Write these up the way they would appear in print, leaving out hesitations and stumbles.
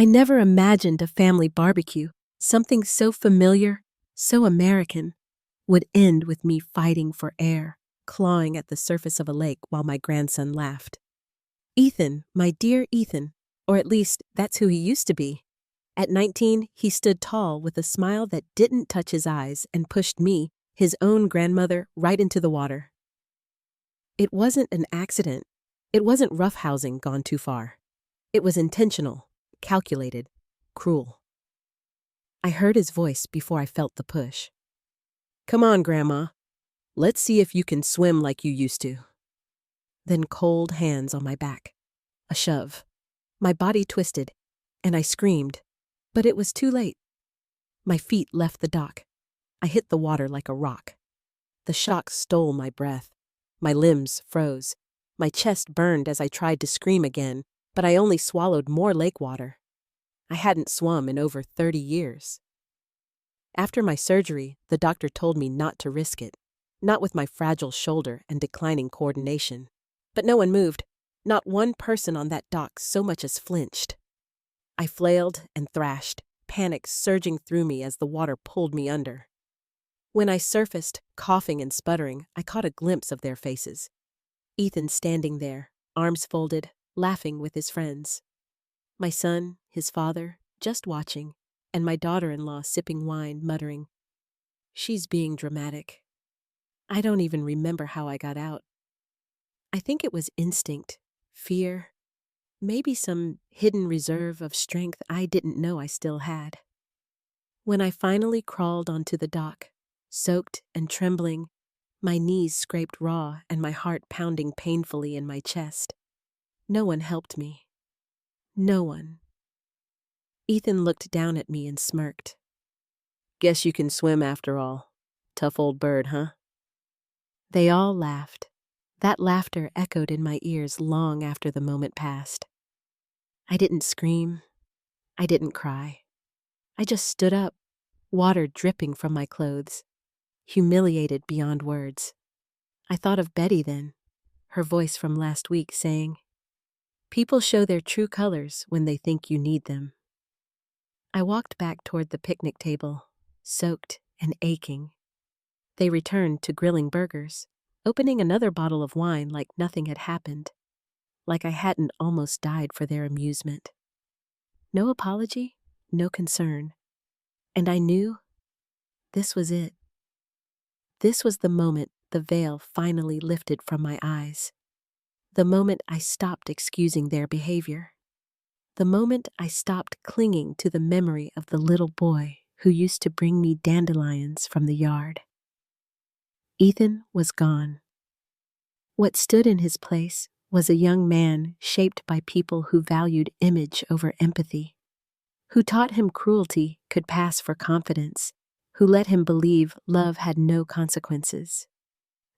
I never imagined a family barbecue, something so familiar, so American, would end with me fighting for air, clawing at the surface of a lake while my grandson laughed. Ethan, my dear Ethan, or at least that's who he used to be. At 19, he stood tall with a smile that didn't touch his eyes and pushed me, his own grandmother, right into the water. It wasn't an accident. It wasn't roughhousing gone too far. It was intentional, calculated, cruel. I heard his voice before I felt the push. "Come on, Grandma. Let's see if you can swim like you used to." Then cold hands on my back. A shove. My body twisted, and I screamed, but it was too late. My feet left the dock. I hit the water like a rock. The shock stole my breath. My limbs froze. My chest burned as I tried to scream again, but I only swallowed more lake water. I hadn't swum in over 30 years. After my surgery, the doctor told me not to risk it, not with my fragile shoulder and declining coordination. But no one moved. Not one person on that dock so much as flinched. I flailed and thrashed, panic surging through me as the water pulled me under. When I surfaced, coughing and sputtering, I caught a glimpse of their faces. Ethan standing there, arms folded, laughing with his friends. My son, his father, just watching, and my daughter-in-law sipping wine, muttering, "She's being dramatic." I don't even remember how I got out. I think it was instinct, fear, maybe some hidden reserve of strength I didn't know I still had. When I finally crawled onto the dock, soaked and trembling, my knees scraped raw and my heart pounding painfully in my chest, no one helped me. No one. Ethan looked down at me and smirked. "Guess you can swim after all. Tough old bird, huh?" They all laughed. That laughter echoed in my ears long after the moment passed. I didn't scream. I didn't cry. I just stood up, water dripping from my clothes, humiliated beyond words. I thought of Betty then, her voice from last week saying, "People show their true colors when they think you need them." I walked back toward the picnic table, soaked and aching. They returned to grilling burgers, opening another bottle of wine like nothing had happened, like I hadn't almost died for their amusement. No apology, no concern. And I knew this was it. This was the moment the veil finally lifted from my eyes. The moment I stopped excusing their behavior. The moment I stopped clinging to the memory of the little boy who used to bring me dandelions from the yard. Ethan was gone. What stood in his place was a young man shaped by people who valued image over empathy, who taught him cruelty could pass for confidence, who let him believe love had no consequences.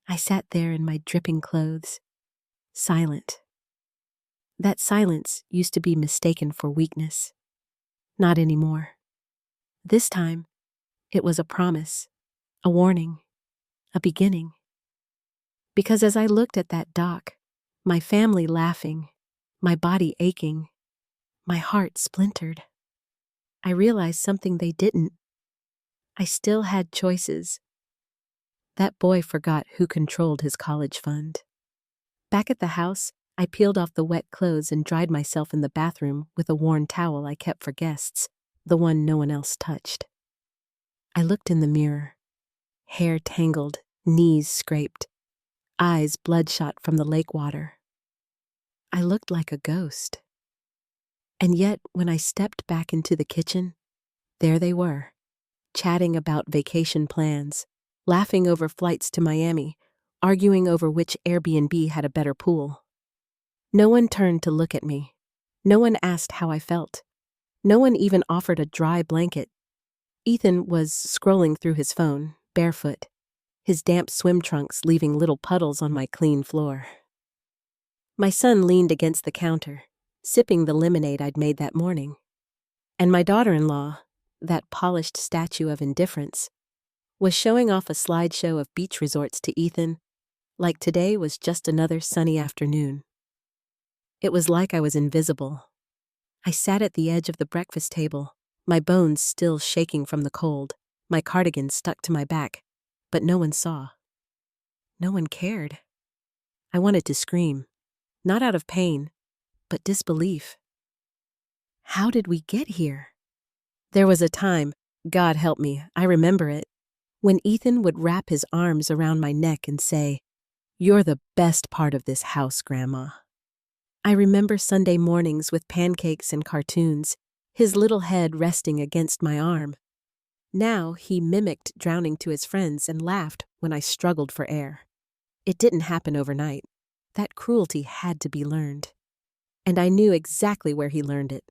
I sat there in my dripping clothes, silent. That silence used to be mistaken for weakness. Not anymore. This time, it was a promise, a warning, a beginning. Because as I looked at that dock, my family laughing, my body aching, my heart splintered, I realized something they didn't. I still had choices. That boy forgot who controlled his college fund. Back at the house, I peeled off the wet clothes and dried myself in the bathroom with a worn towel I kept for guests, the one no one else touched. I looked in the mirror. Hair tangled, knees scraped, eyes bloodshot from the lake water. I looked like a ghost. And yet, when I stepped back into the kitchen, there they were, chatting about vacation plans, laughing over flights to Miami, arguing over which Airbnb had a better pool. No one turned to look at me. No one asked how I felt. No one even offered a dry blanket. Ethan was scrolling through his phone, barefoot, his damp swim trunks leaving little puddles on my clean floor. My son leaned against the counter, sipping the lemonade I'd made that morning. And my daughter-in-law, that polished statue of indifference, was showing off a slideshow of beach resorts to Ethan, like today was just another sunny afternoon. It was like I was invisible. I sat at the edge of the breakfast table, my bones still shaking from the cold, my cardigan stuck to my back, but no one saw. No one cared. I wanted to scream, not out of pain, but disbelief. How did we get here? There was a time, God help me, I remember it, when Ethan would wrap his arms around my neck and say, "You're the best part of this house, Grandma." I remember Sunday mornings with pancakes and cartoons, his little head resting against my arm. Now he mimicked drowning to his friends and laughed when I struggled for air. It didn't happen overnight. That cruelty had to be learned. And I knew exactly where he learned it.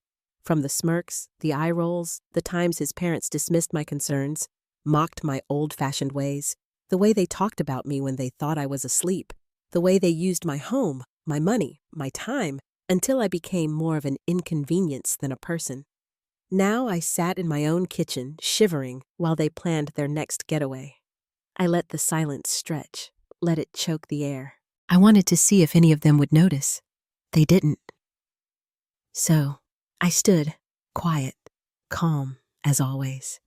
From the smirks, the eye rolls, the times his parents dismissed my concerns, mocked my old-fashioned ways, the way they talked about me when they thought I was asleep, the way they used my home, my money, my time, until I became more of an inconvenience than a person. Now I sat in my own kitchen, shivering, while they planned their next getaway. I let the silence stretch, let it choke the air. I wanted to see if any of them would notice. They didn't. So, I stood, quiet, calm, as always.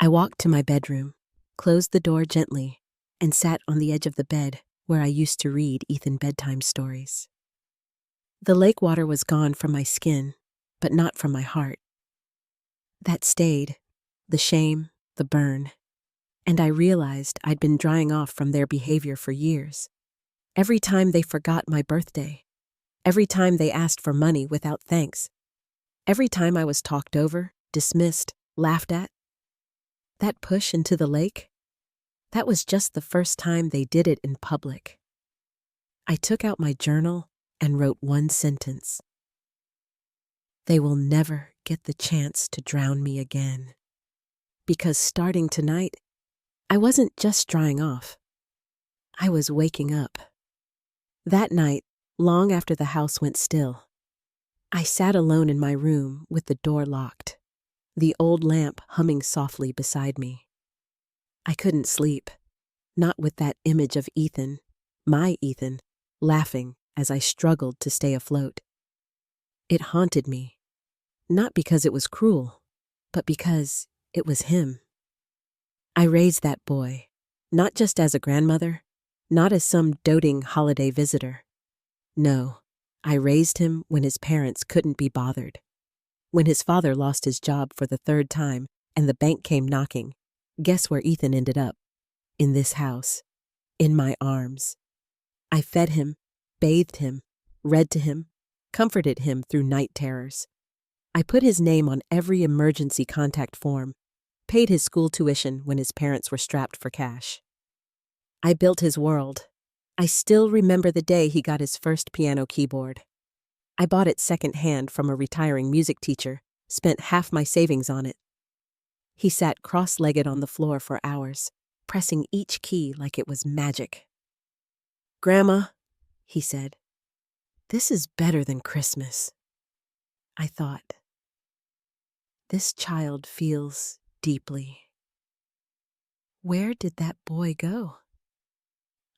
I walked to my bedroom, closed the door gently, and sat on the edge of the bed where I used to read Ethan bedtime stories. The lake water was gone from my skin, but not from my heart. That stayed, the shame, the burn, and I realized I'd been drying off from their behavior for years. Every time they forgot my birthday, every time they asked for money without thanks, every time I was talked over, dismissed, laughed at. That push into the lake, that was just the first time they did it in public. I took out my journal and wrote one sentence. They will never get the chance to drown me again. Because starting tonight, I wasn't just drying off. I was waking up. That night, long after the house went still, I sat alone in my room with the door locked, the old lamp humming softly beside me. I couldn't sleep, not with that image of Ethan, my Ethan, laughing as I struggled to stay afloat. It haunted me, not because it was cruel, but because it was him. I raised that boy, not just as a grandmother, not as some doting holiday visitor. No, I raised him when his parents couldn't be bothered. When his father lost his job for the third time and the bank came knocking, guess where Ethan ended up? In this house, in my arms. I fed him, bathed him, read to him, comforted him through night terrors. I put his name on every emergency contact form, paid his school tuition when his parents were strapped for cash. I built his world. I still remember the day he got his first piano keyboard. I bought it secondhand from a retiring music teacher, spent half my savings on it. He sat cross-legged on the floor for hours, pressing each key like it was magic. "Grandma," he said, "this is better than Christmas." I thought, this child feels deeply. Where did that boy go?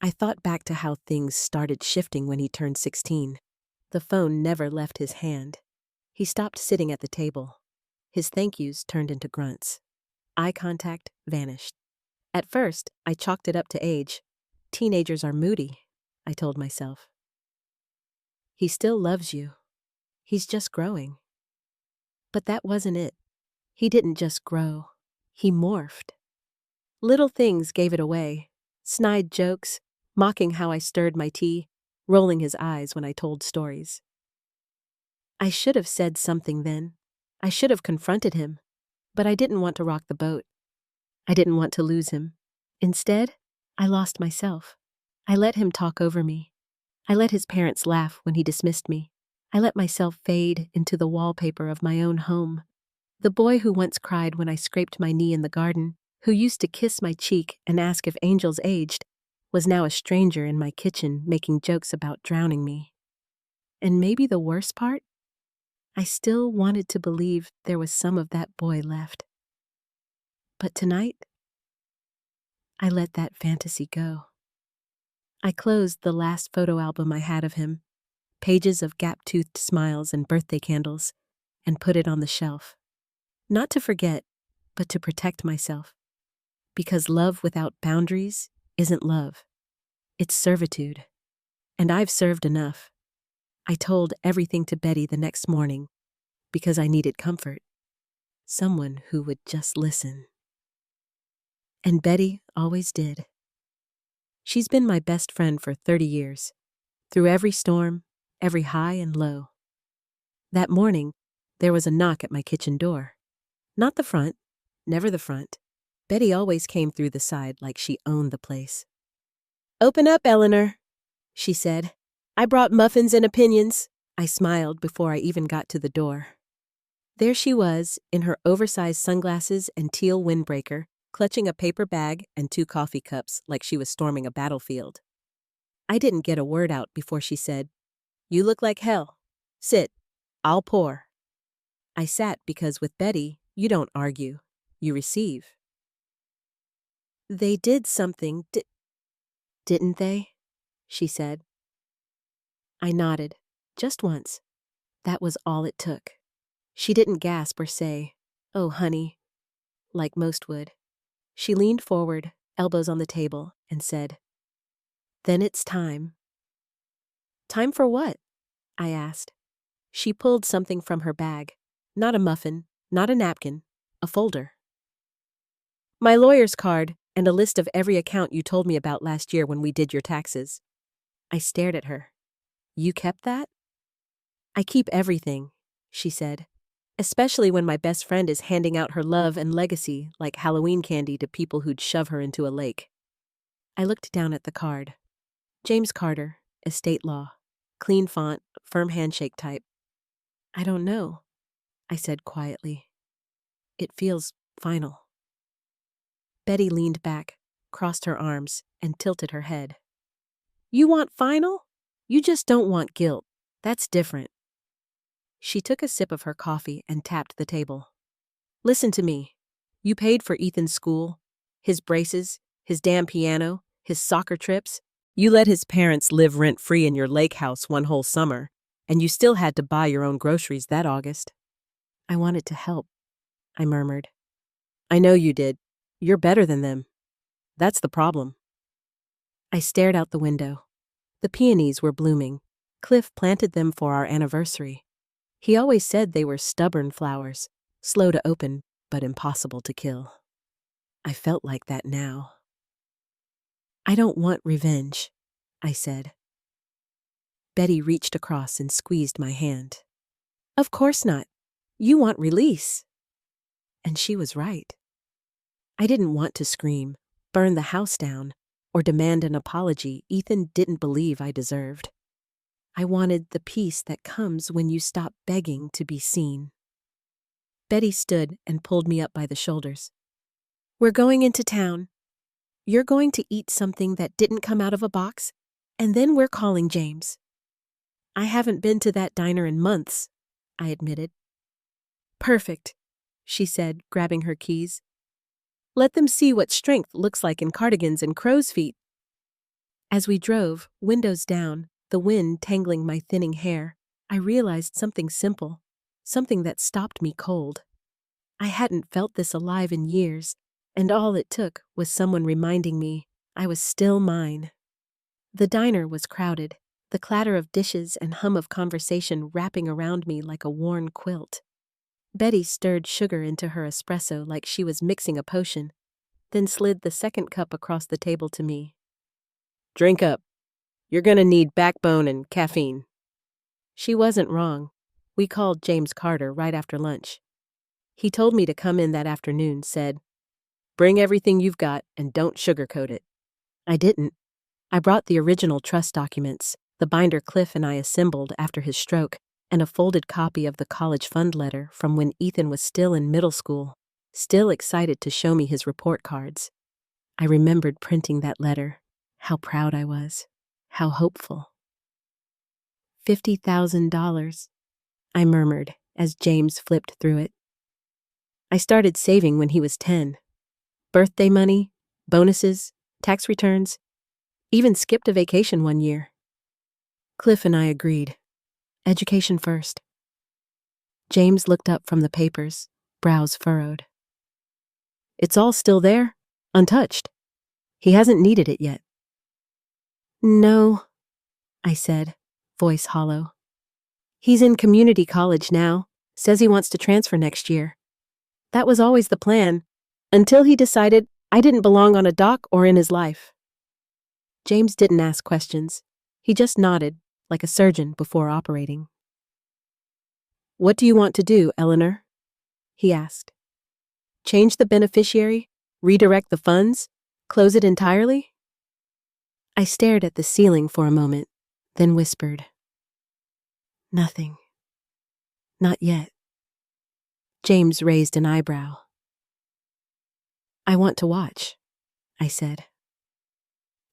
I thought back to how things started shifting when he turned 16. The phone never left his hand. He stopped sitting at the table. His thank yous turned into grunts. Eye contact vanished. At first, I chalked it up to age. Teenagers are moody, I told myself. He still loves you. He's just growing. But that wasn't it. He didn't just grow. He morphed. Little things gave it away. Snide jokes, mocking how I stirred my tea, rolling his eyes when I told stories. I should have said something then. I should have confronted him. But I didn't want to rock the boat. I didn't want to lose him. Instead, I lost myself. I let him talk over me. I let his parents laugh when he dismissed me. I let myself fade into the wallpaper of my own home. The boy who once cried when I scraped my knee in the garden, who used to kiss my cheek and ask if angels aged, was now a stranger in my kitchen making jokes about drowning me. And maybe the worst part? I still wanted to believe there was some of that boy left. But tonight, I let that fantasy go. I closed the last photo album I had of him, pages of gap-toothed smiles and birthday candles, and put it on the shelf. Not to forget, but to protect myself. Because love without boundaries isn't love. It's servitude. And I've served enough. I told everything to Betty the next morning because I needed comfort. Someone who would just listen. And Betty always did. She's been my best friend for 30 years, through every storm, every high and low. That morning, there was a knock at my kitchen door. Not the front, never the front. Betty always came through the side like she owned the place. "Open up, Eleanor," she said. "I brought muffins and opinions." I smiled before I even got to the door. There she was, in her oversized sunglasses and teal windbreaker, clutching a paper bag and 2 coffee cups like she was storming a battlefield. I didn't get a word out before she said, "You look like hell. Sit. I'll pour." I sat because with Betty, you don't argue. You receive. "They did something, didn't they?" she said. I nodded, just once. That was all it took. She didn't gasp or say, "Oh, honey," like most would. She leaned forward, elbows on the table, and said, "Then it's time." "Time for what?" I asked. She pulled something from her bag. Not a muffin, not a napkin, a folder. "My lawyer's card and a list of every account you told me about last year when we did your taxes." I stared at her. "You kept that?" "I keep everything," she said, "especially when my best friend is handing out her love and legacy like Halloween candy to people who'd shove her into a lake." I looked down at the card. James Carter, estate law. Clean font, firm handshake type. "I don't know," I said quietly. "It feels final." Betty leaned back, crossed her arms, and tilted her head. "You want final? You just don't want guilt. That's different." She took a sip of her coffee and tapped the table. "Listen to me. You paid for Ethan's school, his braces, his damn piano, his soccer trips. You let his parents live rent-free in your lake house one whole summer, and you still had to buy your own groceries that August." "I wanted to help," I murmured. "I know you did. You're better than them. That's the problem." I stared out the window. The peonies were blooming. Cliff planted them for our anniversary. He always said they were stubborn flowers, slow to open, but impossible to kill. I felt like that now. "I don't want revenge," I said. Betty reached across and squeezed my hand. "Of course not. You want release." And she was right. I didn't want to scream, burn the house down, or demand an apology Ethan didn't believe I deserved. I wanted the peace that comes when you stop begging to be seen. Betty stood and pulled me up by the shoulders. "We're going into town. You're going to eat something that didn't come out of a box, and then we're calling James." "I haven't been to that diner in months," I admitted. "Perfect," she said, grabbing her keys. "Let them see what strength looks like in cardigans and crow's feet." As we drove, windows down, the wind tangling my thinning hair, I realized something simple, something that stopped me cold. I hadn't felt this alive in years, and all it took was someone reminding me I was still mine. The diner was crowded, the clatter of dishes and hum of conversation wrapping around me like a worn quilt. Betty stirred sugar into her espresso like she was mixing a potion, then slid the second cup across the table to me. "Drink up. You're gonna need backbone and caffeine." She wasn't wrong. We called James Carter right after lunch. He told me to come in that afternoon, said, "Bring everything you've got and don't sugarcoat it." I didn't. I brought the original trust documents, the binder Cliff and I assembled after his stroke, and a folded copy of the college fund letter from when Ethan was still in middle school, still excited to show me his report cards. I remembered printing that letter, how proud I was, how hopeful. $50,000, I murmured as James flipped through it. I started saving when he was 10. Birthday money, bonuses, tax returns, even skipped a vacation one year. Cliff and I agreed. Education first. James looked up from the papers, brows furrowed. It's all still there, untouched. He hasn't needed it yet. No, I said, voice hollow. He's in community college now, says he wants to transfer next year. That was always the plan, until he decided I didn't belong on a dock or in his life. James didn't ask questions. He just nodded, like a surgeon before operating. What do you want to do, Eleanor? He asked. Change the beneficiary? Redirect the funds? Close it entirely? I stared at the ceiling for a moment, then whispered. Nothing. Not yet. James raised an eyebrow. I want to watch, I said.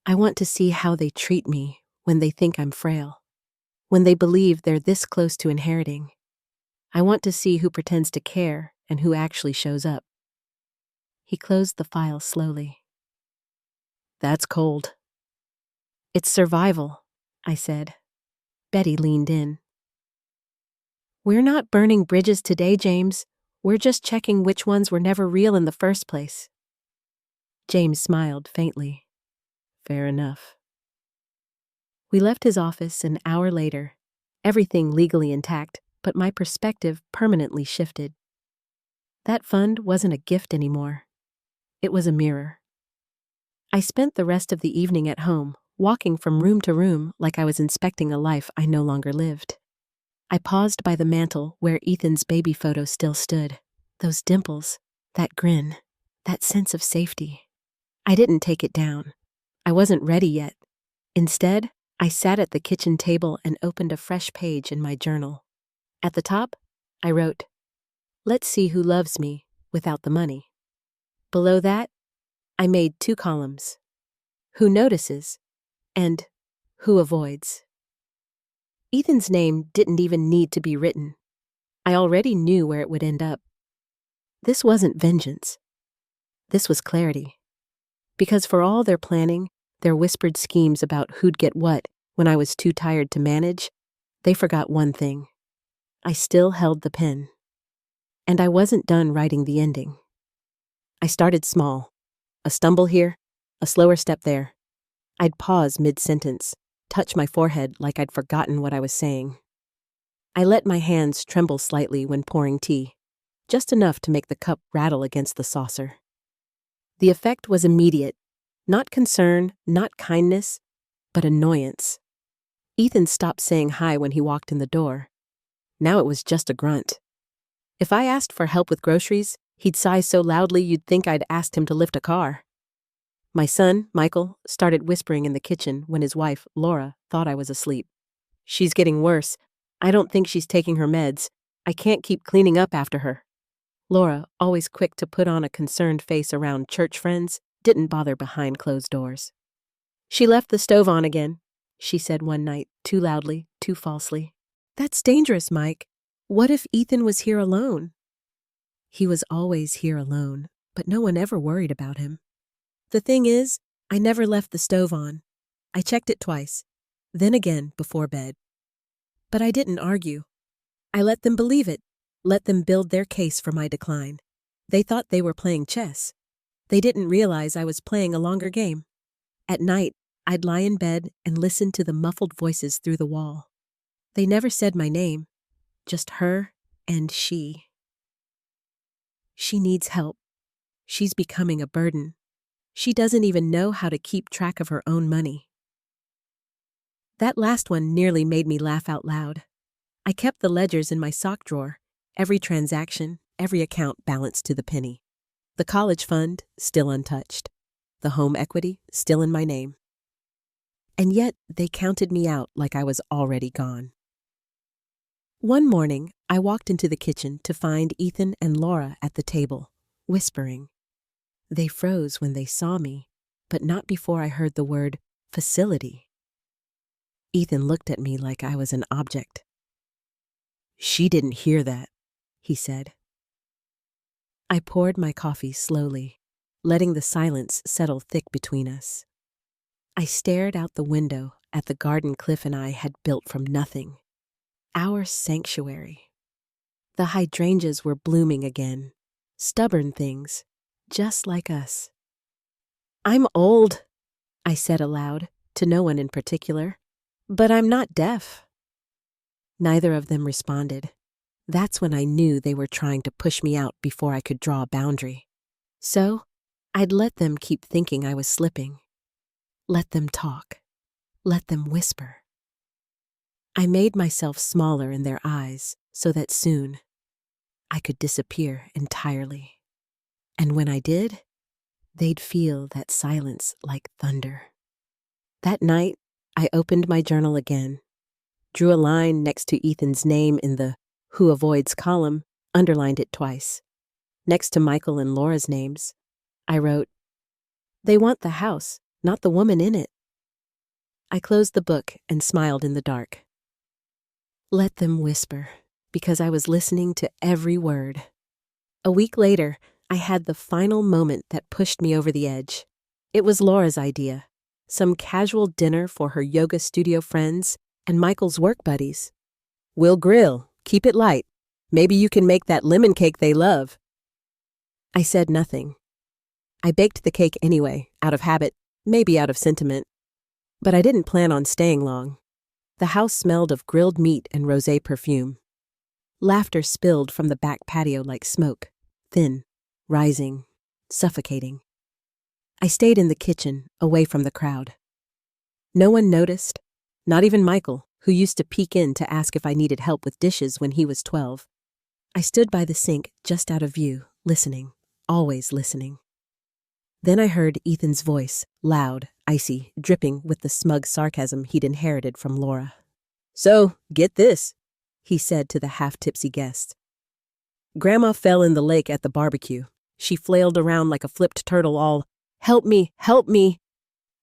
I want to see how they treat me when they think I'm frail, when they believe they're this close to inheriting. I want to see who pretends to care and who actually shows up. He closed the file slowly. That's cold. It's survival, I said. Betty leaned in. We're not burning bridges today, James. We're just checking which ones were never real in the first place. James smiled faintly. Fair enough. We left his office an hour later, everything legally intact, but my perspective permanently shifted. That fund wasn't a gift anymore. It was a mirror. I spent the rest of the evening at home, walking from room to room like I was inspecting a life I no longer lived. I paused by the mantel where Ethan's baby photo still stood. Those dimples, that grin, that sense of safety. I didn't take it down. I wasn't ready yet. Instead, I sat at the kitchen table and opened a fresh page in my journal. At the top, I wrote, "Let's see who loves me without the money." Below that, I made 2 columns, "Who notices" and "Who avoids." Ethan's name didn't even need to be written. I already knew where it would end up. This wasn't vengeance. This was clarity. Because for all their planning, their whispered schemes about who'd get what when I was too tired to manage, they forgot one thing. I still held the pen. And I wasn't done writing the ending. I started small. A stumble here, a slower step there. I'd pause mid-sentence, touch my forehead like I'd forgotten what I was saying. I let my hands tremble slightly when pouring tea, just enough to make the cup rattle against the saucer. The effect was immediate. Not concern, not kindness, but annoyance. Ethan stopped saying hi when he walked in the door. Now it was just a grunt. If I asked for help with groceries, he'd sigh so loudly you'd think I'd asked him to lift a car. My son, Michael, started whispering in the kitchen when his wife, Laura, thought I was asleep. She's getting worse. I don't think she's taking her meds. I can't keep cleaning up after her. Laura, always quick to put on a concerned face around church friends, didn't bother behind closed doors. She left the stove on again, she said one night, too loudly, too falsely. That's dangerous, Mike. What if Ethan was here alone? He was always here alone, but no one ever worried about him. The thing is, I never left the stove on. I checked it twice, then again before bed. But I didn't argue. I let them believe it, let them build their case for my decline. They thought they were playing chess. They didn't realize I was playing a longer game. At night, I'd lie in bed and listen to the muffled voices through the wall. They never said my name, just her and she. She needs help. She's becoming a burden. She doesn't even know how to keep track of her own money. That last one nearly made me laugh out loud. I kept the ledgers in my sock drawer, every transaction, every account balanced to the penny. The college fund, still untouched. The home equity, still in my name. And yet, they counted me out like I was already gone. One morning, I walked into the kitchen to find Ethan and Laura at the table, whispering. They froze when they saw me, but not before I heard the word facility. Ethan looked at me like I was an object. She didn't hear that, he said. I poured my coffee slowly, letting the silence settle thick between us. I stared out the window at the garden Cliff and I had built from nothing. Our sanctuary. The hydrangeas were blooming again. Stubborn things, just like us. "I'm old," I said aloud, to no one in particular, "but I'm not deaf." Neither of them responded. That's when I knew they were trying to push me out before I could draw a boundary. So, I'd let them keep thinking I was slipping. Let them talk. Let them whisper. I made myself smaller in their eyes so that soon I could disappear entirely. And when I did, they'd feel that silence like thunder. That night, I opened my journal again, drew a line next to Ethan's name in the "Who Avoids" column, underlined it twice. Next to Michael and Laura's names, I wrote, "They want the house, not the woman in it." I closed the book and smiled in the dark. Let them whisper, because I was listening to every word. A week later, I had the final moment that pushed me over the edge. It was Laura's idea. Some casual dinner for her yoga studio friends and Michael's work buddies. "We'll grill, keep it light. Maybe you can make that lemon cake they love." I said nothing. I baked the cake anyway, out of habit, maybe out of sentiment. But I didn't plan on staying long. The house smelled of grilled meat and rosé perfume. Laughter spilled from the back patio like smoke, thin, rising, suffocating. I stayed in the kitchen, away from the crowd. No one noticed, not even Michael, who used to peek in to ask if I needed help with dishes when he was 12. I stood by the sink, just out of view, listening, always listening. Then I heard Ethan's voice, loud, icy, dripping with the smug sarcasm he'd inherited from Laura. "So, get this," he said to the half-tipsy guest. "Grandma fell in the lake at the barbecue. She flailed around like a flipped turtle all, 'Help me, help me!'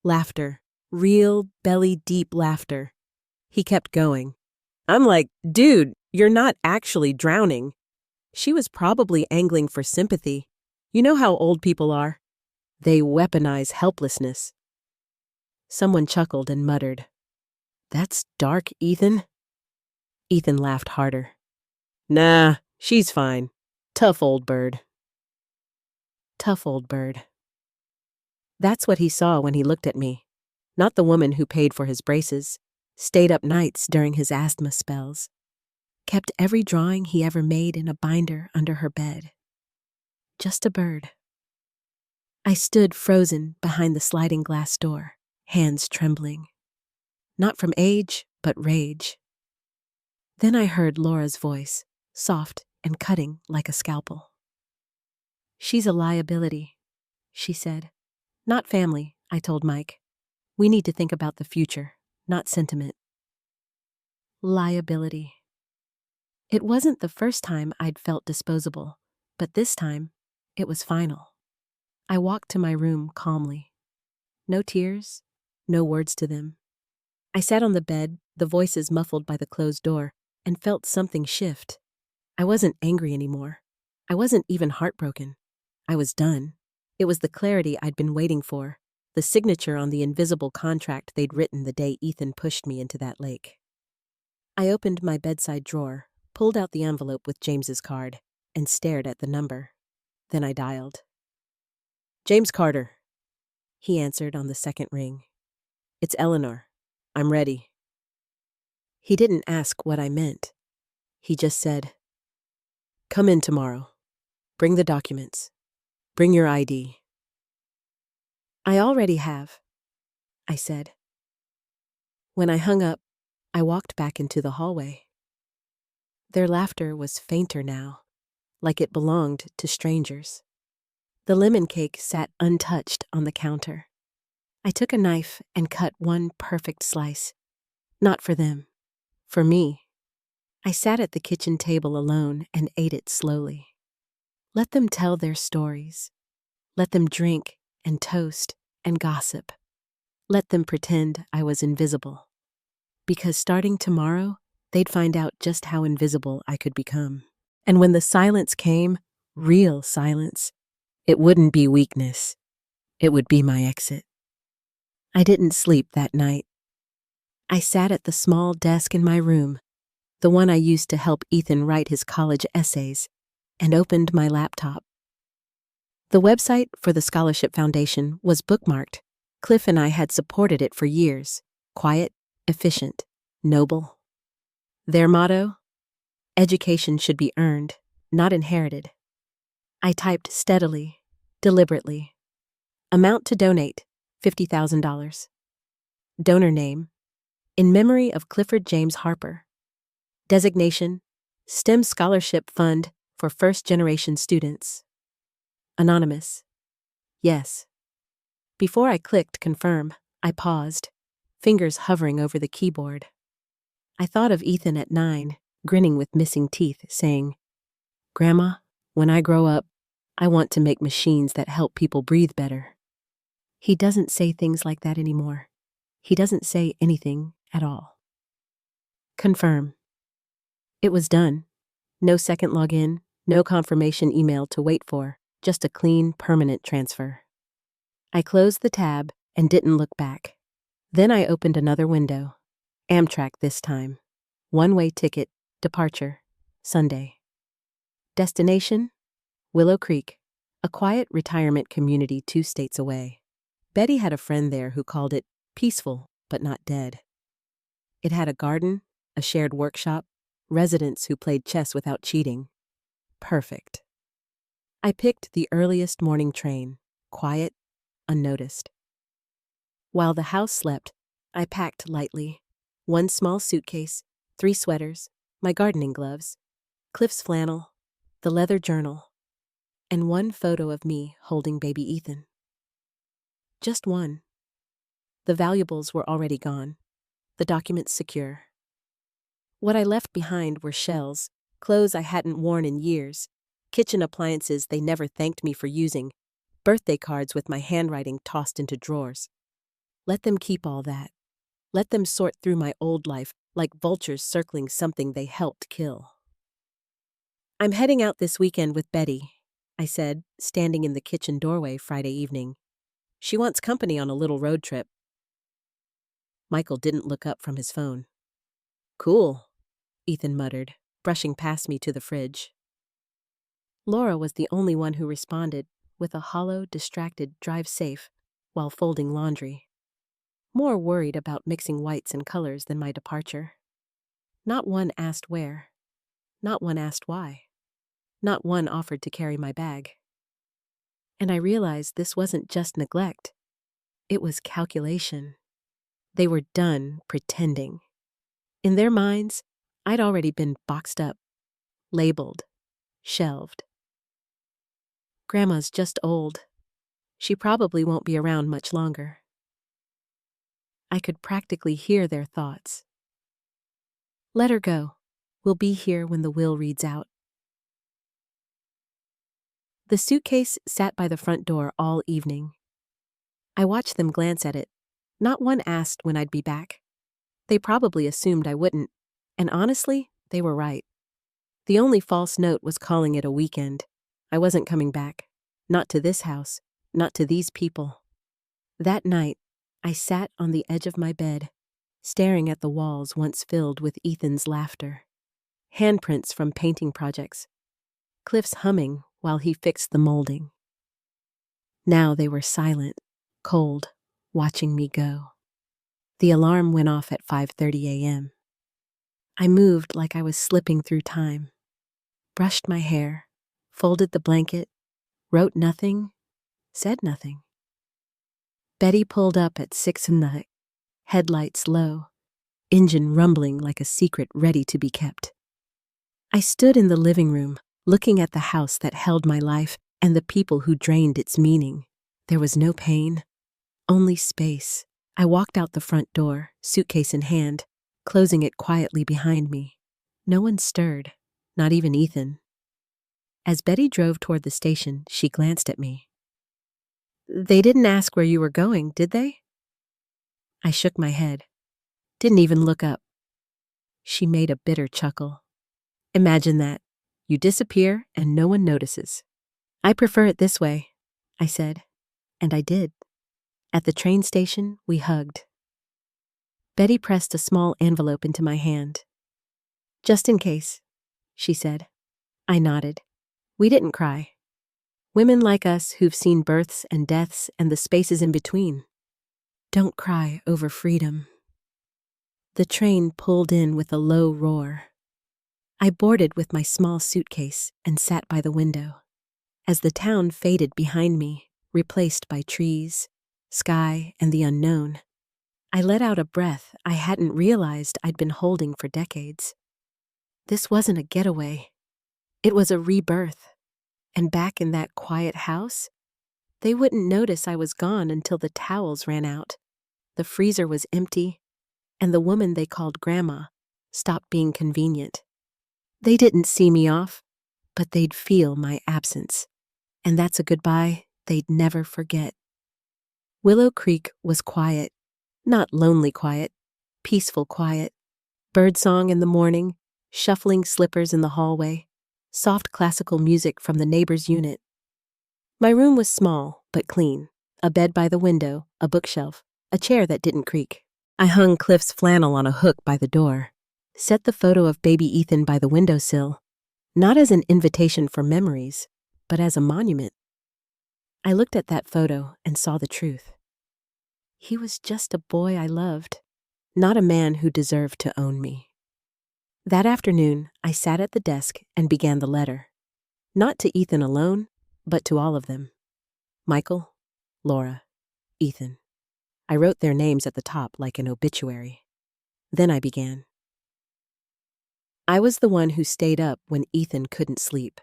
Laughter, real, belly-deep laughter. He kept going. I'm like, dude, you're not actually drowning. She was probably angling for sympathy. You know how old people are. They weaponize helplessness." Someone chuckled and muttered, "That's dark, Ethan." Ethan laughed harder. "Nah, she's fine. Tough old bird." Tough old bird. That's what he saw when he looked at me. Not the woman who paid for his braces, stayed up nights during his asthma spells, kept every drawing he ever made in a binder under her bed. Just a bird. I stood frozen behind the sliding glass door, hands trembling. Not from age, but rage. Then I heard Laura's voice, soft and cutting like a scalpel. "She's a liability," she said. "Not family," I told Mike. "We need to think about the future, not sentiment." Liability. It wasn't the first time I'd felt disposable, but this time, it was final. I walked to my room calmly. No tears, no words to them. I sat on the bed, the voices muffled by the closed door, and felt something shift. I wasn't angry anymore. I wasn't even heartbroken. I was done. It was the clarity I'd been waiting for, the signature on the invisible contract they'd written the day Ethan pushed me into that lake. I opened my bedside drawer, pulled out the envelope with James's card, and stared at the number. Then I dialed. "James Carter," he answered on the second ring. "It's Eleanor. I'm ready." He didn't ask what I meant. He just said, "Come in tomorrow. Bring the documents. Bring your ID." "I already have," I said. When I hung up, I walked back into the hallway. Their laughter was fainter now, like it belonged to strangers. The lemon cake sat untouched on the counter. I took a knife and cut one perfect slice. Not for them. For me. I sat at the kitchen table alone and ate it slowly. Let them tell their stories. Let them drink and toast and gossip. Let them pretend I was invisible. Because starting tomorrow, they'd find out just how invisible I could become. And when the silence came, real silence, it wouldn't be weakness. It would be my exit. I didn't sleep that night. I sat at the small desk in my room, the one I used to help Ethan write his college essays, and opened my laptop. The website for the Scholarship Foundation was bookmarked. Cliff and I had supported it for years. Quiet, efficient, noble. Their motto? Education should be earned, not inherited. I typed steadily, deliberately. Amount to donate, $50,000. Donor name, in memory of Clifford James Harper. Designation, STEM Scholarship Fund for first-generation students. Anonymous. Yes. Before I clicked confirm, I paused, fingers hovering over the keyboard. I thought of Ethan at 9, grinning with missing teeth, saying, "Grandma, when I grow up, I want to make machines that help people breathe better." He doesn't say things like that anymore. He doesn't say anything at all. Confirm. It was done. No second login, no confirmation email to wait for, just a clean, permanent transfer. I closed the tab and didn't look back. Then I opened another window. Amtrak this time. One-way ticket, departure, Sunday. Destination? Willow Creek, a quiet retirement community 2 states away. Betty had a friend there who called it peaceful but not dead. It had a garden, a shared workshop, residents who played chess without cheating. Perfect. I picked the earliest morning train, quiet, unnoticed. While the house slept, I packed lightly. 1 small suitcase, 3 sweaters, my gardening gloves, Cliff's flannel, the leather journal, and 1 photo of me holding baby Ethan. Just 1. The valuables were already gone, the documents secure. What I left behind were shells, clothes I hadn't worn in years, kitchen appliances they never thanked me for using, birthday cards with my handwriting tossed into drawers. Let them keep all that. Let them sort through my old life like vultures circling something they helped kill. "I'm heading out this weekend with Betty," I said, standing in the kitchen doorway Friday evening. "She wants company on a little road trip." Michael didn't look up from his phone. "Cool," Ethan muttered, brushing past me to the fridge. Laura was the only one who responded, with a hollow, distracted "drive safe" while folding laundry. More worried about mixing whites and colors than my departure. Not one asked where. Not one asked why. Not one offered to carry my bag. And I realized this wasn't just neglect. It was calculation. They were done pretending. In their minds, I'd already been boxed up, labeled, shelved. Grandma's just old. She probably won't be around much longer. I could practically hear their thoughts. Let her go. We'll be here when the will reads out. The suitcase sat by the front door all evening. I watched them glance at it. Not one asked when I'd be back. They probably assumed I wouldn't, and honestly, they were right. The only false note was calling it a weekend. I wasn't coming back. Not to this house. Not to these people. That night, I sat on the edge of my bed, staring at the walls once filled with Ethan's laughter. Handprints from painting projects. Cliff's humming while he fixed the molding. Now they were silent, cold, watching me go. The alarm went off at 5:30 a.m. I moved like I was slipping through time. Brushed my hair, folded the blanket, wrote nothing, said nothing. Betty pulled up at 6 a.m, headlights low, engine rumbling like a secret ready to be kept. I stood in the living room, looking at the house that held my life and the people who drained its meaning. There was no pain, only space. I walked out the front door, suitcase in hand, closing it quietly behind me. No one stirred, not even Ethan. As Betty drove toward the station, she glanced at me. "They didn't ask where you were going, did they?" I shook my head. Didn't even look up. She made a bitter chuckle. "Imagine that. You disappear and no one notices." "I prefer it this way," I said. And I did. At the train station, we hugged. Betty pressed a small envelope into my hand. Just in case, she said. I nodded. We didn't cry. Women like us who've seen births and deaths and the spaces in between don't cry over freedom. The train pulled in with a low roar. I boarded with my small suitcase and sat by the window. As the town faded behind me, replaced by trees, sky, and the unknown, I let out a breath I hadn't realized I'd been holding for decades. This wasn't a getaway. It was a rebirth. And back in that quiet house, they wouldn't notice I was gone until the towels ran out, the freezer was empty, and the woman they called Grandma stopped being convenient. They didn't see me off, but they'd feel my absence. And that's a goodbye they'd never forget. Willow Creek was quiet, not lonely quiet, peaceful quiet. Birdsong in the morning, shuffling slippers in the hallway, soft classical music from the neighbor's unit. My room was small but clean, a bed by the window, a bookshelf, a chair that didn't creak. I hung Cliff's flannel on a hook by the door, set the photo of baby Ethan by the windowsill, not as an invitation for memories, but as a monument. I looked at that photo and saw the truth. He was just a boy I loved, not a man who deserved to own me. That afternoon, I sat at the desk and began the letter. Not to Ethan alone, but to all of them. Michael, Laura, Ethan. I wrote their names at the top like an obituary. Then I began. I was the one who stayed up when Ethan couldn't sleep.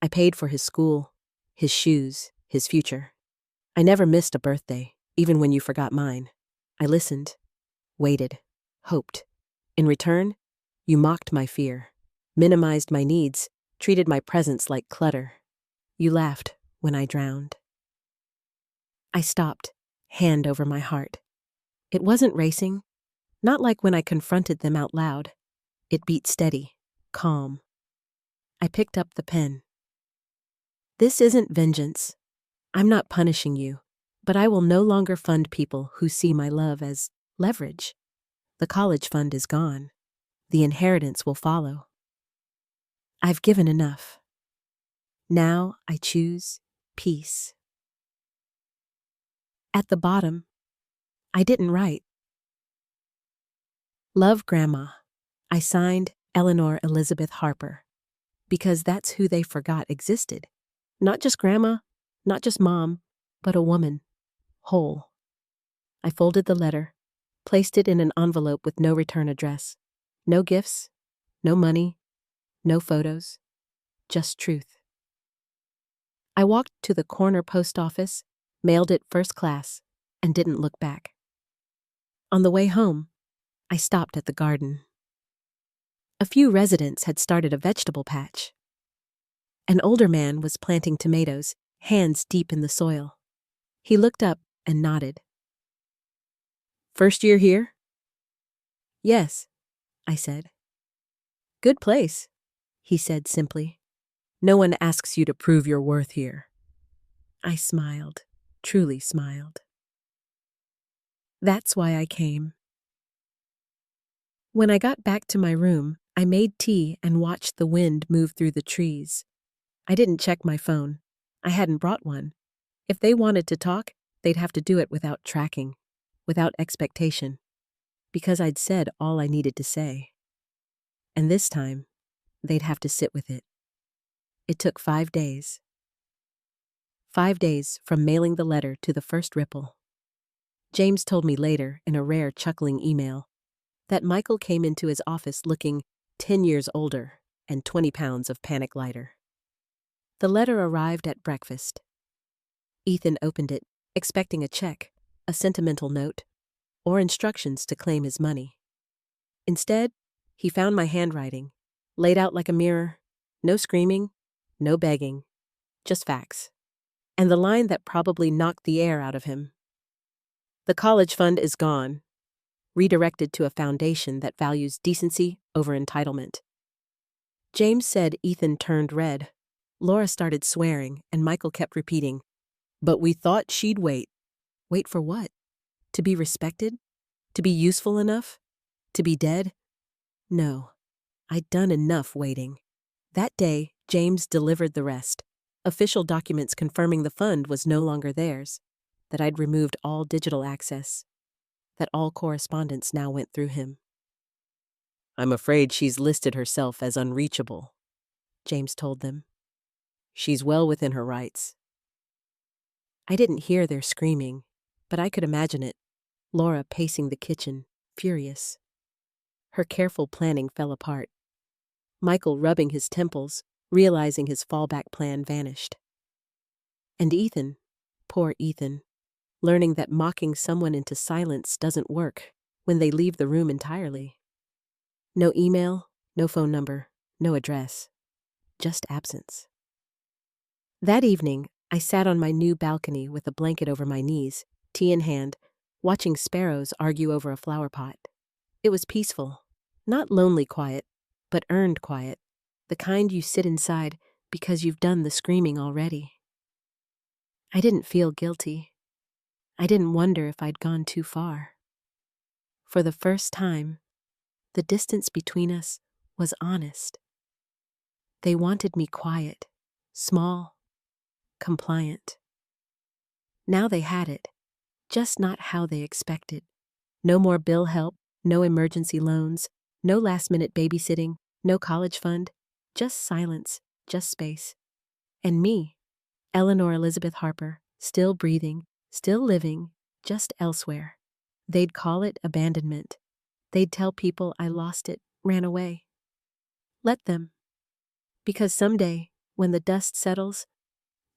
I paid for his school, his shoes, his future. I never missed a birthday, even when you forgot mine. I listened, waited, hoped. In return, you mocked my fear, minimized my needs, treated my presence like clutter. You laughed when I drowned. I stopped, hand over my heart. It wasn't racing, not like when I confronted them out loud. It beat steady, calm. I picked up the pen. This isn't vengeance. I'm not punishing you, but I will no longer fund people who see my love as leverage. The college fund is gone. The inheritance will follow. I've given enough. Now I choose peace. At the bottom, I didn't write. Love Grandma. I signed Eleanor Elizabeth Harper, because that's who they forgot existed. Not just Grandma, not just Mom, but a woman, whole. I folded the letter, placed it in an envelope with no return address. No gifts, no money, no photos, just truth. I walked to the corner post office, mailed it first class, and didn't look back. On the way home, I stopped at the garden. A few residents had started a vegetable patch. An older man was planting tomatoes, hands deep in the soil. He looked up and nodded. First year here? Yes, I said. Good place, he said simply. No one asks you to prove your worth here. I smiled, truly smiled. That's why I came. When I got back to my room, I made tea and watched the wind move through the trees. I didn't check my phone. I hadn't brought one. If they wanted to talk, they'd have to do it without tracking, without expectation, because I'd said all I needed to say. And this time, they'd have to sit with it. It took 5 days. 5 days from mailing the letter to the first ripple. James told me later, in a rare chuckling email, that Michael came into his office looking 10 years older and 20 pounds of panic lighter. The letter arrived at breakfast. Ethan opened it, expecting a check, a sentimental note, or instructions to claim his money. Instead, he found my handwriting, laid out like a mirror, no screaming, no begging, just facts. And the line that probably knocked the air out of him. The college fund is gone, redirected to a foundation that values decency over entitlement. James said Ethan turned red. Laura started swearing, and Michael kept repeating, "But we thought she'd wait." Wait for what? To be respected? To be useful enough? To be dead? No. I'd done enough waiting. That day, James delivered the rest. Official documents confirming the fund was no longer theirs, that I'd removed all digital access, that all correspondence now went through him. "I'm afraid she's listed herself as unreachable," James told them. "She's well within her rights." I didn't hear their screaming, but I could imagine it. Laura pacing the kitchen, furious. Her careful planning fell apart. Michael rubbing his temples, realizing his fallback plan vanished. And Ethan, poor Ethan, learning that mocking someone into silence doesn't work when they leave the room entirely. No email, no phone number, no address, just absence. That evening, I sat on my new balcony with a blanket over my knees, tea in hand, watching sparrows argue over a flower pot. It was peaceful, not lonely quiet, but earned quiet, the kind you sit inside because you've done the screaming already. I didn't feel guilty. I didn't wonder if I'd gone too far. For the first time, the distance between us was honest. They wanted me quiet, small, compliant. Now they had it, just not how they expected. No more bill help, no emergency loans, no last-minute babysitting, no college fund, just silence, just space. And me, Eleanor Elizabeth Harper, still breathing, still living, just elsewhere. They'd call it abandonment. They'd tell people I lost it, ran away. Let them. Because someday, when the dust settles,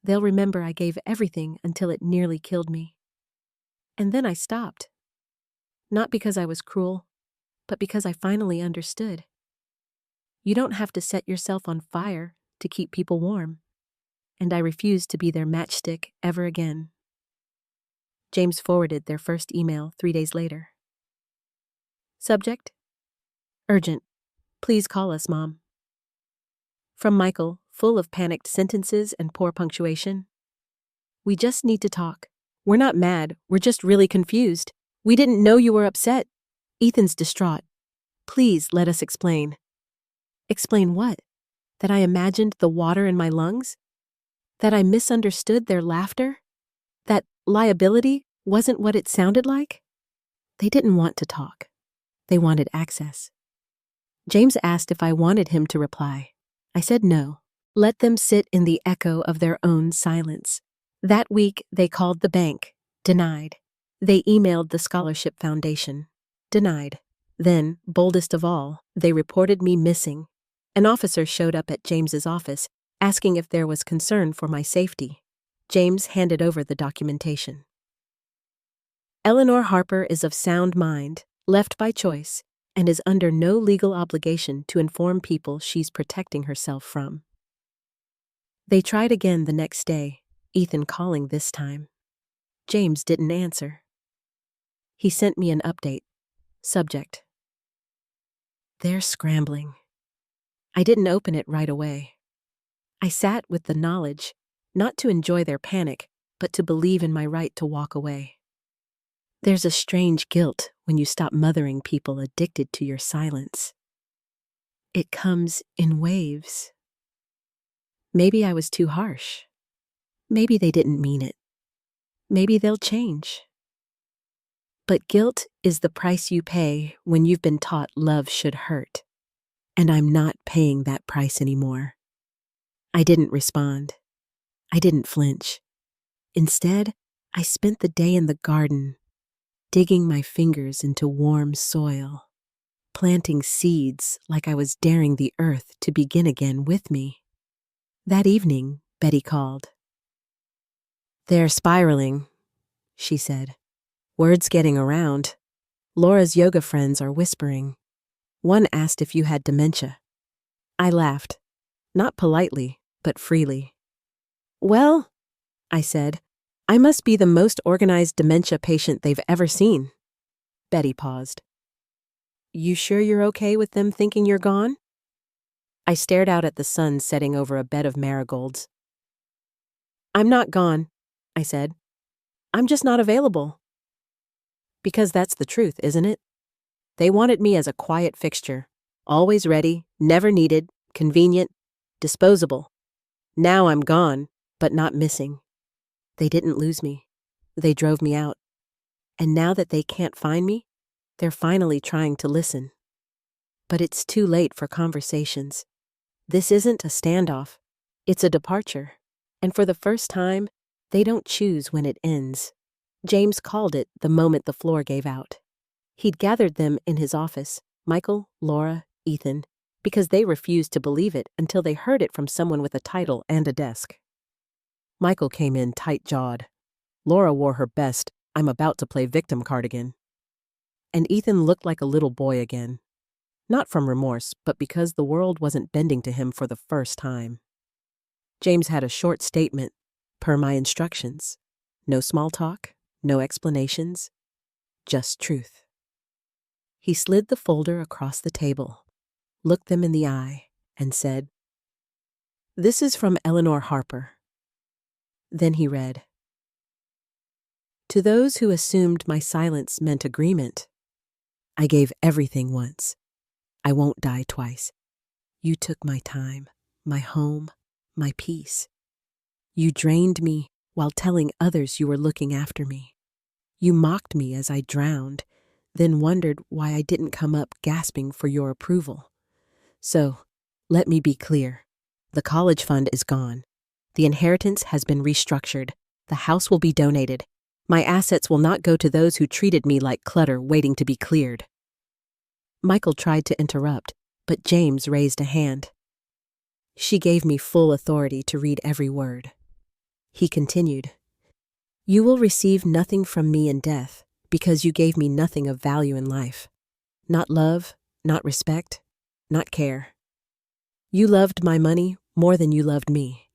they'll remember I gave everything until it nearly killed me. And then I stopped. Not because I was cruel, but because I finally understood. You don't have to set yourself on fire to keep people warm. And I refused to be their matchstick ever again. James forwarded their first email 3 days later. Subject: Urgent. Please call us, Mom. From Michael, full of panicked sentences and poor punctuation. We just need to talk. We're not mad, we're just really confused. We didn't know you were upset. Ethan's distraught. Please let us explain. Explain what? That I imagined the water in my lungs? That I misunderstood their laughter? That liability wasn't what it sounded like? They didn't want to talk. They wanted access. James asked if I wanted him to reply. I said no. Let them sit in the echo of their own silence. That week, they called the bank. Denied. They emailed the Scholarship Foundation. Denied. Then, boldest of all, they reported me missing. An officer showed up at James's office, asking if there was concern for my safety. James handed over the documentation. Eleanor Harper is of sound mind, left by choice, and is under no legal obligation to inform people she's protecting herself from. They tried again the next day, Ethan calling this time. James didn't answer. He sent me an update. Subject: They're scrambling. I didn't open it right away. I sat with the knowledge, not to enjoy their panic, but to believe in my right to walk away. There's a strange guilt when you stop mothering people addicted to your silence. It comes in waves. Maybe I was too harsh. Maybe they didn't mean it. Maybe they'll change. But guilt is the price you pay when you've been taught love should hurt. And I'm not paying that price anymore. I didn't respond. I didn't flinch. Instead, I spent the day in the garden, digging my fingers into warm soil, planting seeds like I was daring the earth to begin again with me. That evening, Betty called. They're spiraling, she said. Words getting around. Laura's yoga friends are whispering. One asked if you had dementia. I laughed, not politely, but freely. Well, I said, I must be the most organized dementia patient they've ever seen. Betty paused. You sure you're okay with them thinking you're gone? I stared out at the sun setting over a bed of marigolds. I'm not gone, I said. I'm just not available. Because that's the truth, isn't it? They wanted me as a quiet fixture, Always ready, never needed, convenient, disposable. Now I'm gone, but not missing. They didn't lose me. They drove me out. And now that they can't find me, they're finally trying to listen. But it's too late for conversations. This isn't a standoff. It's a departure. And for the first time, they don't choose when it ends. James called it the moment the floor gave out. He'd gathered them in his office, Michael, Laura, Ethan, because they refused to believe it until they heard it from someone with a title and a desk. Michael came in tight-jawed. Laura wore her best "I'm about to play victim" card again. And Ethan looked like a little boy again. Not from remorse, but because the world wasn't bending to him for the first time. James had a short statement, per my instructions. No small talk, no explanations, just truth. He slid the folder across the table, looked them in the eye, and said, "This is from Eleanor Harper." Then he read, "To those who assumed my silence meant agreement, I gave everything once. I won't die twice. You took my time, my home, my peace. You drained me while telling others you were looking after me. You mocked me as I drowned, then wondered why I didn't come up gasping for your approval. So, let me be clear. The college fund is gone. The inheritance has been restructured. The house will be donated. My assets will not go to those who treated me like clutter waiting to be cleared." Michael tried to interrupt, but James raised a hand. "She gave me full authority to read every word." He continued, "You will receive nothing from me in death because you gave me nothing of value in life. Not love, not respect, not care. You loved my money more than you loved me,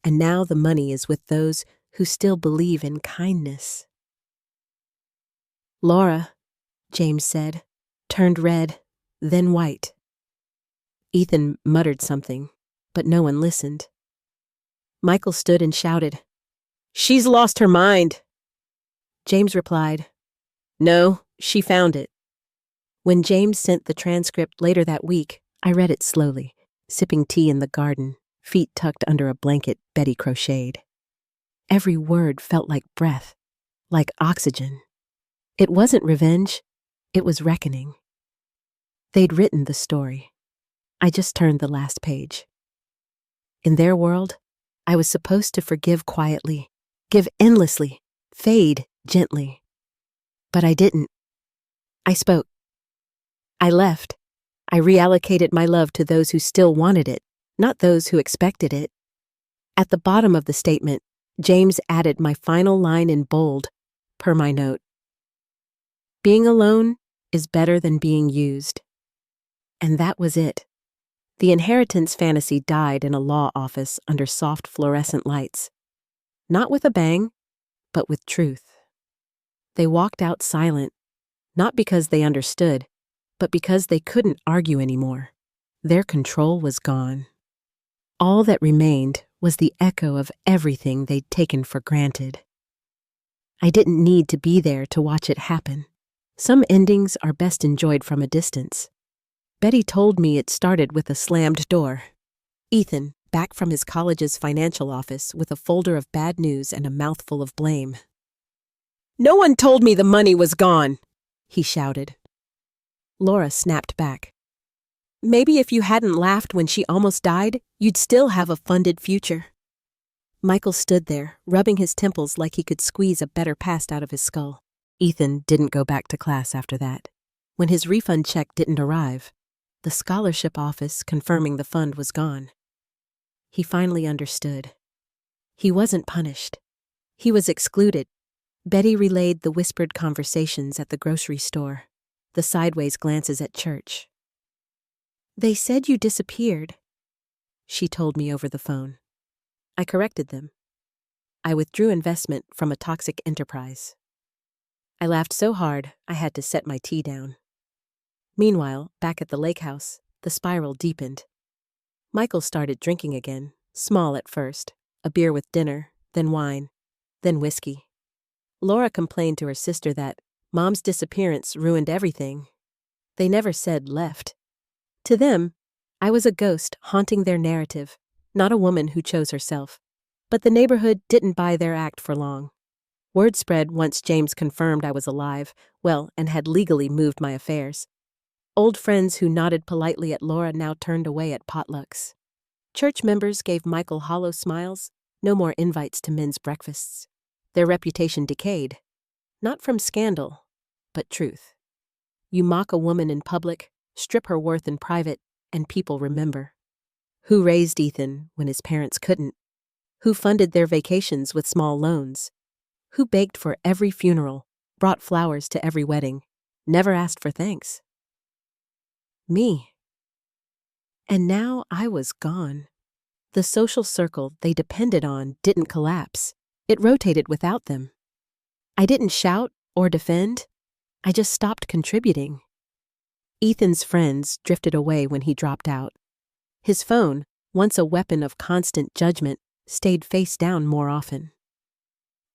and now the money is with those who still believe in kindness." "Laura," James said, turned red, then white. Ethan muttered something, but no one listened. Michael stood and shouted, "She's lost her mind!" James replied, "No, she found it." When James sent the transcript later that week, I read it slowly, sipping tea in the garden, feet tucked under a blanket Betty crocheted. Every word felt like breath, like oxygen. It wasn't revenge, it was reckoning. They'd written the story. I just turned the last page. In their world, I was supposed to forgive quietly, give endlessly, fade gently. But I didn't. I spoke. I left. I reallocated my love to those who still wanted it, not those who expected it. At the bottom of the statement, James added my final line in bold, per my note. "Being alone is better than being used." And that was it. The inheritance fantasy died in a law office under soft fluorescent lights. Not with a bang, but with truth. They walked out silent, not because they understood, but because they couldn't argue anymore. Their control was gone. All that remained was the echo of everything they'd taken for granted. I didn't need to be there to watch it happen. Some endings are best enjoyed from a distance. Betty told me it started with a slammed door. Ethan, back from his college's financial office with a folder of bad news and a mouthful of blame. "No one told me the money was gone," he shouted. Laura snapped back. "Maybe if you hadn't laughed when she almost died, you'd still have a funded future." Michael stood there, rubbing his temples like he could squeeze a better past out of his skull. Ethan didn't go back to class after that. When his refund check didn't arrive, the scholarship office confirming the fund was gone. He finally understood. He wasn't punished. He was excluded. Betty relayed the whispered conversations at the grocery store, the sideways glances at church. "They said you disappeared," she told me over the phone. I corrected them. I withdrew investment from a toxic enterprise. I laughed so hard I had to set my tea down. Meanwhile, back at the lake house, the spiral deepened. Michael started drinking again, small at first, a beer with dinner, then wine, then whiskey. Laura complained to her sister that Mom's disappearance ruined everything. They never said left. To them, I was a ghost haunting their narrative, not a woman who chose herself. But the neighborhood didn't buy their act for long. Word spread once James confirmed I was alive, well, and had legally moved my affairs. Old friends who nodded politely at Laura now turned away at potlucks. Church members gave Michael hollow smiles, no more invites to men's breakfasts. Their reputation decayed, not from scandal, but truth. You mock a woman in public, strip her worth in private, and people remember. Who raised Ethan when his parents couldn't? Who funded their vacations with small loans? Who baked for every funeral, brought flowers to every wedding, never asked for thanks? Me. And now I was gone. The social circle they depended on didn't collapse. It rotated without them. I didn't shout or defend. I just stopped contributing. Ethan's friends drifted away when he dropped out. His phone, once a weapon of constant judgment, stayed face down more often.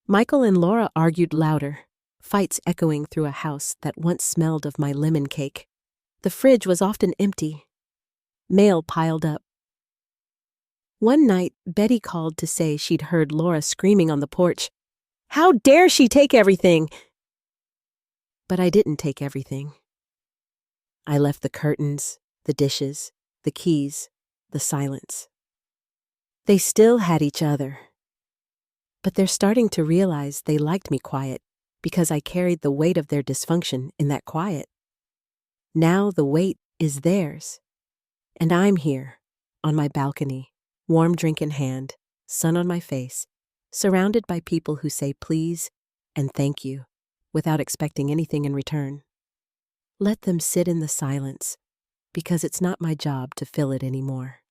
Michael and Laura argued louder, fights echoing through a house that once smelled of my lemon cake. The fridge was often empty. Mail piled up. One night, Betty called to say she'd heard Laura screaming on the porch, "How dare she take everything?" But I didn't take everything. I left the curtains, the dishes, the keys, the silence. They still had each other. But they're starting to realize they liked me quiet because I carried the weight of their dysfunction in that quiet. Now the weight is theirs. And I'm here, on my balcony, warm drink in hand, sun on my face, surrounded by people who say please and thank you without expecting anything in return. Let them sit in the silence, because it's not my job to fill it anymore.